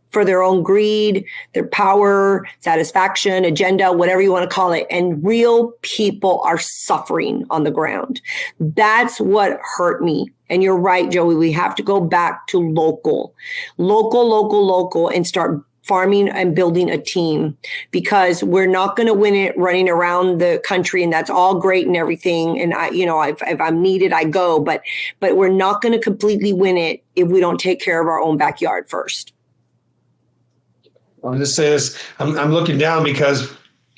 for their own greed, their power, satisfaction, agenda, whatever you want to call it. And real people are suffering on the ground. That's what hurt me. And you're right, Joey, we have to go back to local, and start farming and building a team, because we're not going to win it running around the country. And that's all great and everything. And if I'm needed, I go, but we're not going to completely win it if we don't take care of our own backyard first. I'll just say this. I'm looking down because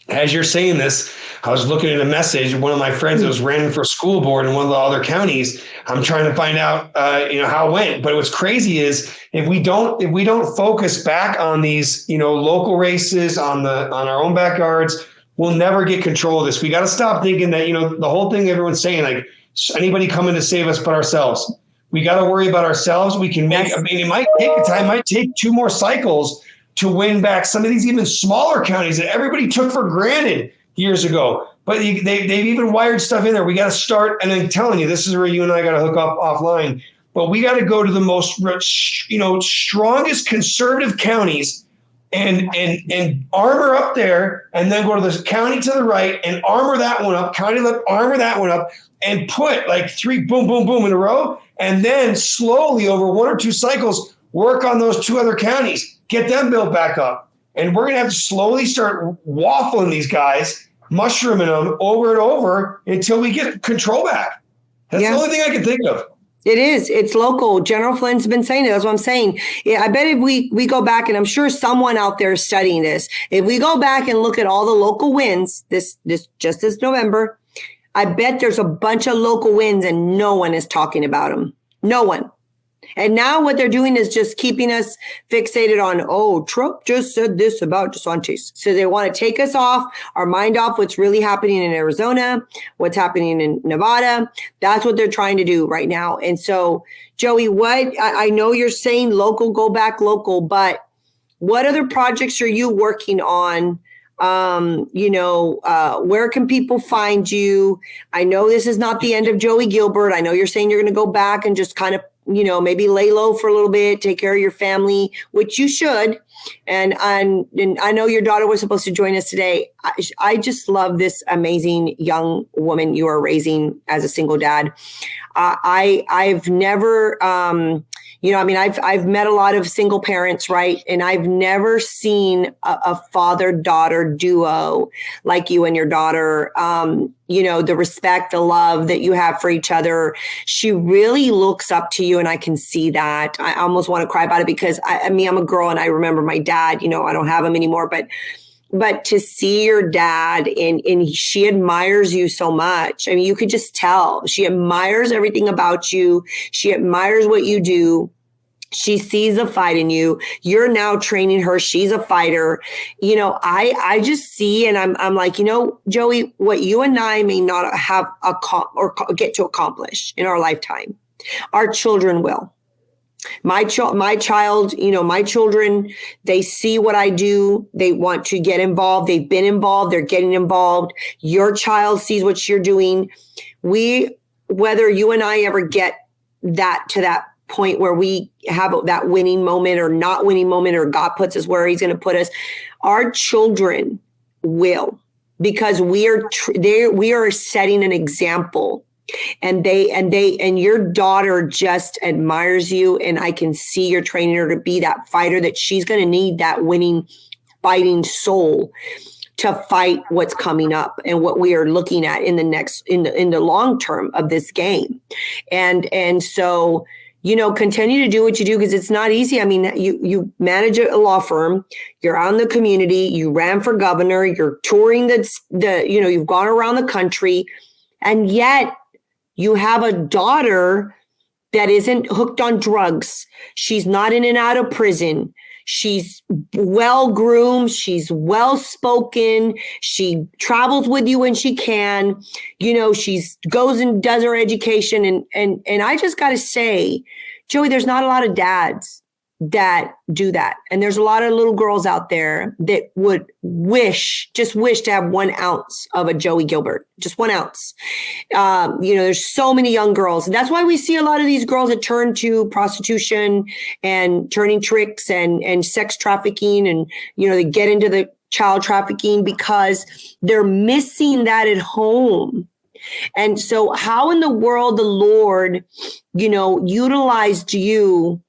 as you're saying this, I was looking at a message. One of my friends that was running for school board in one of the other counties. I'm trying to find out, how it went. But what's crazy is if we don't focus back on these, local races on our own backyards, we'll never get control of this. We got to stop thinking that, the whole thing everyone's saying, like anybody coming to save us but ourselves. We got to worry about ourselves. We can make. I mean, it might take a time. It might take 2 more cycles to win back some of these even smaller counties that everybody took for granted years ago. But they've even wired stuff in there. We got to start, and I'm telling you, this is where you and I got to hook up offline. But we got to go to the most, strongest conservative counties and armor up there, and then go to the county to the right and armor that one up, county left, armor that one up, and put like 3 boom, boom, boom in a row. And then slowly over 1 or 2 cycles, work on those 2 other counties. Get them built back up. And we're going to have to slowly start waffling these guys, mushrooming them over and over until we get control back. That's the only thing I can think of. It is. It's local. General Flynn's been saying it. That's what I'm saying. Yeah, I bet if we go back, and I'm sure someone out there is studying this, if we go back and look at all the local wins this November, I bet there's a bunch of local wins and no one is talking about them. No one. And now what they're doing is just keeping us fixated on, Trump just said this about DeSantis. So they want to take us off, our mind off what's really happening in Arizona, what's happening in Nevada. That's what they're trying to do right now. And so, Joey, I know you're saying local, go back local, but what other projects are you working on? Where can people find you? I know this is not the end of Joey Gilbert. I know you're saying you're going to go back and just kind of, maybe lay low for a little bit, take care of your family, which you should. And I know your daughter was supposed to join us today. I just love this amazing young woman you are raising as a single dad. I've never, I've met a lot of single parents, right? And I've never seen a father-daughter duo like you and your daughter. The respect, the love that you have for each other. She really looks up to you, and I can see that. I almost want to cry about it because I'm a girl, and I remember my dad. I don't have him anymore, but to see your dad and she admires you so much. I mean, you could just tell she admires everything about you. She admires what you do. She sees a fight in you. You're now training her. She's a fighter. I just see, and I'm like, Joey, what you and I may not have or get to accomplish in our lifetime, our children will. My children, they see what I do. They want to get involved. They've been involved. They're getting involved. Your child sees what you're doing. Whether you and I ever get to that point where we have that winning moment or not winning moment, or God puts us where he's going to put us, our children will, because we are setting an example. And your daughter just admires you. And I can see you're training her to be that fighter, that she's going to need that winning, fighting soul to fight what's coming up and what we are looking at in the long term of this game. And so, continue to do what you do, because it's not easy. I mean, you manage a law firm, you're out in the community, you ran for governor, you're touring you've gone around the country, and yet you have a daughter that isn't hooked on drugs. She's not in and out of prison. She's well-groomed. She's well-spoken. She travels with you when she can. She goes and does her education. And I just got to say, Joey, there's not a lot of dads that do that. And there's a lot of little girls out there that would wish to have 1 ounce of a Joey Gilbert, just 1 ounce. There's so many young girls. And that's why we see a lot of these girls that turn to prostitution and turning tricks and sex trafficking. And, they get into the child trafficking because they're missing that at home. And so how in the world the Lord, utilized you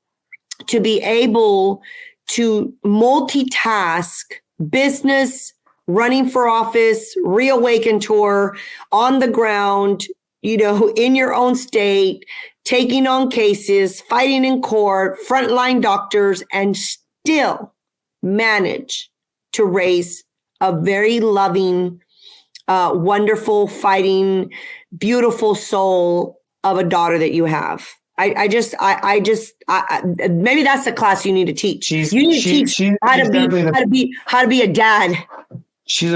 to be able to multitask business, running for office, Reawaken Tour, on the ground, in your own state, taking on cases, fighting in court, frontline doctors, and still manage to raise a very loving, wonderful, fighting, beautiful soul of a daughter that you have. I just maybe that's the class you need to teach. You need to teach how to be a dad. She's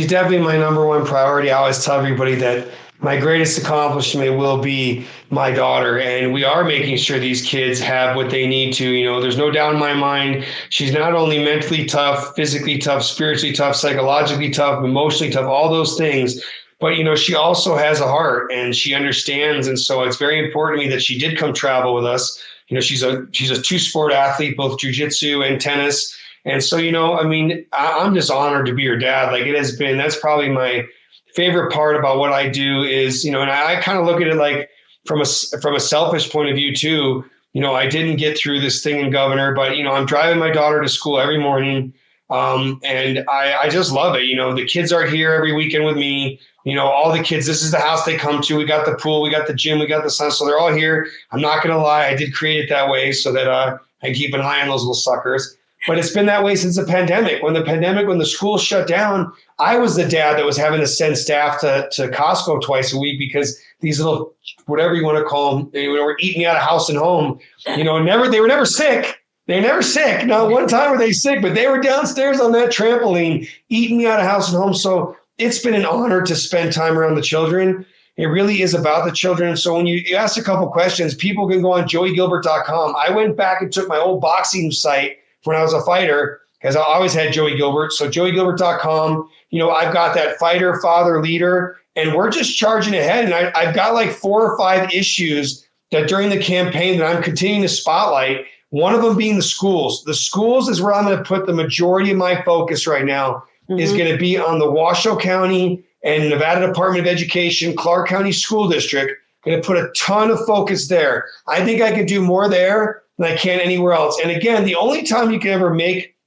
definitely my number one priority. I always tell everybody that my greatest accomplishment will be my daughter, and we are making sure these kids have what they need to. There's no doubt in my mind, she's not only mentally tough, physically tough, spiritually tough, psychologically tough, emotionally tough, all those things. But, she also has a heart and she understands. And so it's very important to me that she did come travel with us. She's a two-sport athlete, both jiu-jitsu and tennis. And so, I'm just honored to be her dad. Like it has been, that's probably my favorite part about what I do is, and I kind of look at it like from a selfish point of view too. I didn't get through this thing in Governor, but, I'm driving my daughter to school every morning. And I just love it. The kids are here every weekend with me. All the kids, this is the house they come to. We got the pool, we got the gym, we got the sun. So they're all here. I'm not going to lie. I did create it that way so that I keep an eye on those little suckers. But it's been that way since the pandemic. When the school shut down, I was the dad that was having to send staff to Costco twice a week because these little, whatever you want to call them, they were eating me out of house and home. They were never sick. They're never sick. Not one time were they sick, but they were downstairs on that trampoline eating me out of house and home. So it's been an honor to spend time around the children. It really is about the children. So when you ask a couple questions, people can go on joeygilbert.com. I went back and took my old boxing site when I was a fighter because I always had Joey Gilbert. So joeygilbert.com, I've got that fighter, father, leader, and we're just charging ahead. And I've got like 4 or 5 issues that during the campaign that I'm continuing to spotlight. One of them being the schools. The schools is where I'm going to put the majority of my focus right now is going to be on the Washoe County and Nevada Department of Education, Clark County School District. Going to put a ton of focus there. I think I could do more there than I can anywhere else. And again, the only time you can ever make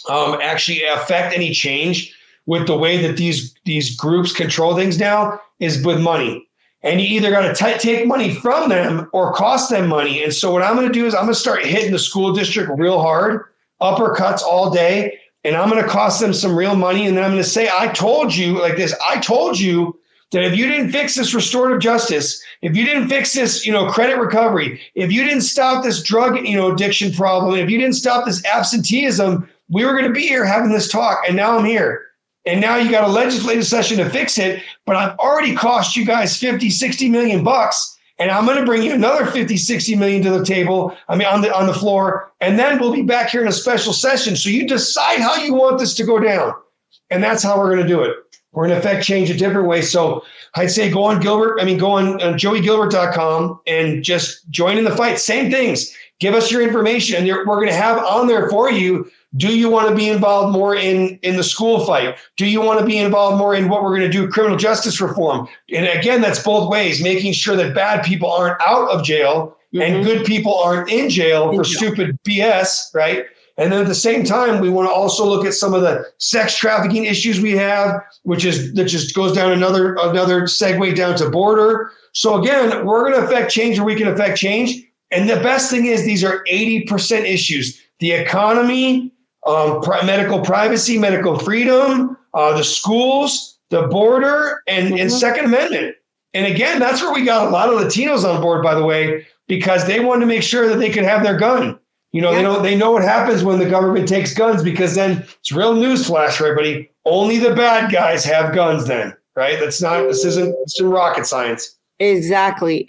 actually affect any change with the way that these groups control things now is with money. And you either got to take money from them or cost them money. And so what I'm going to do is I'm going to start hitting the school district real hard, uppercuts all day, and I'm going to cost them some real money. And then I'm going to say, I told you like this. I told you that if you didn't fix this restorative justice, if you didn't fix this, credit recovery, if you didn't stop this drug, addiction problem, if you didn't stop this absenteeism, we were going to be here having this talk. And now I'm here. And now you got a legislative session to fix it, but I've already cost you guys 50, 60 million bucks. And I'm going to bring you another 50, 60 million to the table. On the floor. And then we'll be back here in a special session. So you decide how you want this to go down. And that's how we're going to do it. We're going to affect change a different way. So I'd say go on joeygilbert.com and just join in the fight. Same things. Give us your information. And we're going to have on there for you. Do you want to be involved more in the school fight? Do you want to be involved more in what we're going to do, criminal justice reform? And again, that's both ways, making sure that bad people aren't out of jail and good people aren't in jail for stupid BS, right? And then at the same time, we want to also look at some of the sex trafficking issues we have, that just goes down another segue down to border. So again, we're going to affect change where we can affect change. And the best thing is these are 80% issues. The economy, medical privacy, medical freedom, the schools, the border, and Second Amendment. And again, that's where we got a lot of Latinos on board, by the way, because they wanted to make sure that they could have their gun. They know what happens when the government takes guns, because then it's real newsflash for everybody. Only the bad guys have guns then, right? This isn't rocket science. Exactly.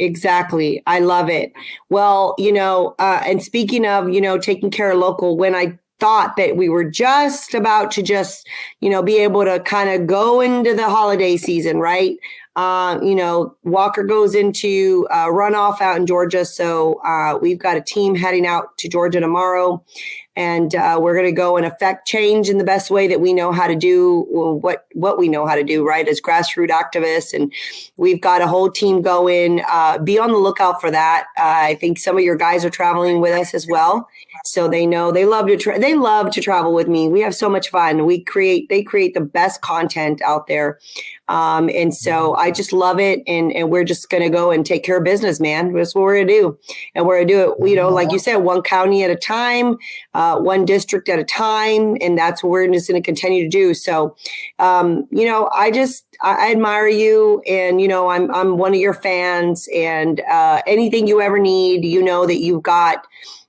I love it. Well, and speaking of, taking care of local, when I thought that we were just about to be able to kind of go into the holiday season, right? Walker goes into runoff out in Georgia. So we've got a team heading out to Georgia tomorrow, and we're going to go and affect change in the best way that we know how to do what we know how to do, right? As grassroots activists. And we've got a whole team going. Be on the lookout for that. I think some of your guys are traveling with us as well. So they know they love to travel with me. We have so much fun. They create the best content out there. And so I just love it. And we're just going to go and take care of business, man. That's what we're going to do. And we're going to do it, like you said, one county at a time, one district at a time. And that's what we're just going to continue to do. So, I admire you, and, I'm one of your fans, and anything you ever need, that you've got.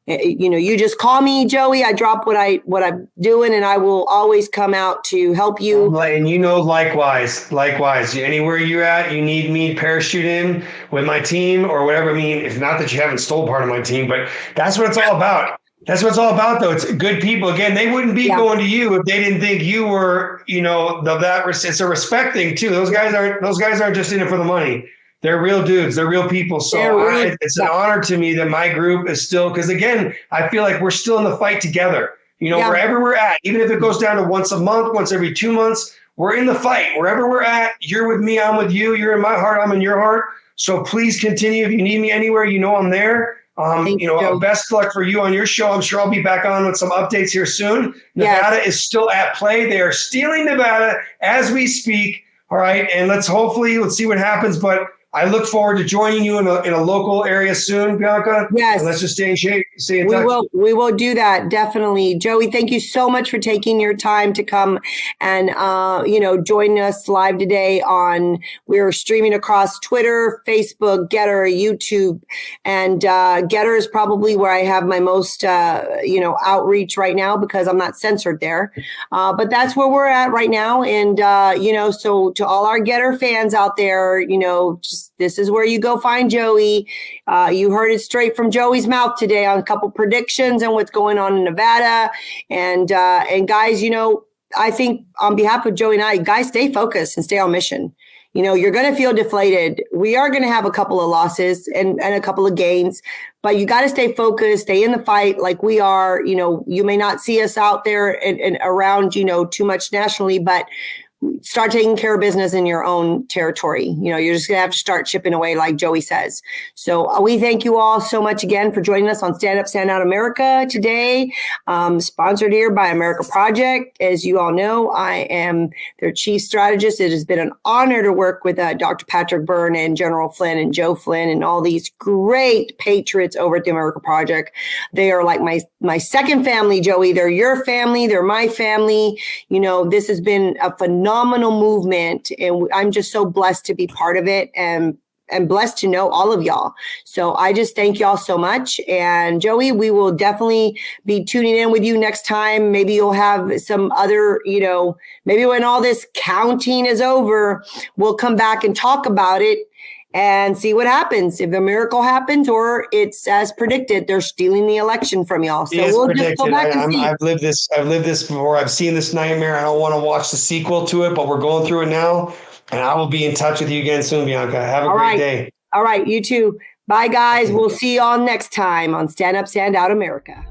You just call me, Joey. I drop what I'm doing, and I will always come out to help you. And likewise, anywhere you're at, you need me parachute in with my team or whatever. I mean, it's not that you haven't stole part of my team, but that's what it's all about. That's what it's all about, though. It's good people. Again, they wouldn't be going to you if they didn't think you were, it's a respect thing too. Those guys aren't just in it for the money. They're real dudes. They're real people. So it's an honor to me that my group is still, because again, I feel like we're still in the fight together. Wherever we're at, even if it goes down to once a month, once every 2 months, we're in the fight. Wherever we're at, you're with me, I'm with you. You're in my heart, I'm in your heart. So please continue. If you need me anywhere, I'm there. Best luck for you on your show. I'm sure I'll be back on with some updates here soon. Nevada is still at play. They are stealing Nevada as we speak. All right. And let's see what happens. But I look forward to joining you in a local area soon, Bianca. Yes. And let's just stay in shape. Stay in touch. We will do that. Definitely. Joey, thank you so much for taking your time to come and, join us live today we're streaming across Twitter, Facebook, Getter, YouTube, and Getter is probably where I have my most, outreach right now because I'm not censored there. But that's where we're at right now. And, so to all our Getter fans out there, this is where you go find Joey. You heard it straight from Joey's mouth today on a couple predictions and what's going on in Nevada. And guys, I think on behalf of Joey and I, guys, stay focused and stay on mission. You're going to feel deflated. We are going to have a couple of losses and a couple of gains, but you got to stay focused, stay in the fight like we are. You may not see us out there and around, too much nationally, but start taking care of business in your own territory. You're just going to have to start chipping away like Joey says. So we thank you all so much again for joining us on Stand Up, Stand Out America today. Sponsored here by America Project. As you all know, I am their chief strategist. It has been an honor to work with Dr. Patrick Byrne and General Flynn and Joe Flynn and all these great patriots over at the America Project. They are like my second family, Joey. They're your family. They're my family. This has been a phenomenal movement, and I'm just so blessed to be part of it and blessed to know all of y'all. So I just thank y'all so much. And Joey, we will definitely be tuning in with you next time. Maybe you'll have some other, maybe when all this counting is over, we'll come back and talk about it and see what happens. If a miracle happens or it's as predicted, they're stealing the election from y'all. So we'll just go back and see. I've lived this before. I've seen this nightmare. I don't want to watch the sequel to it, but we're going through it now. And I will be in touch with you again soon, Bianca. Have a great day. All right. You too. Bye, guys. We'll see you all next time on Stand Up, Stand Out America.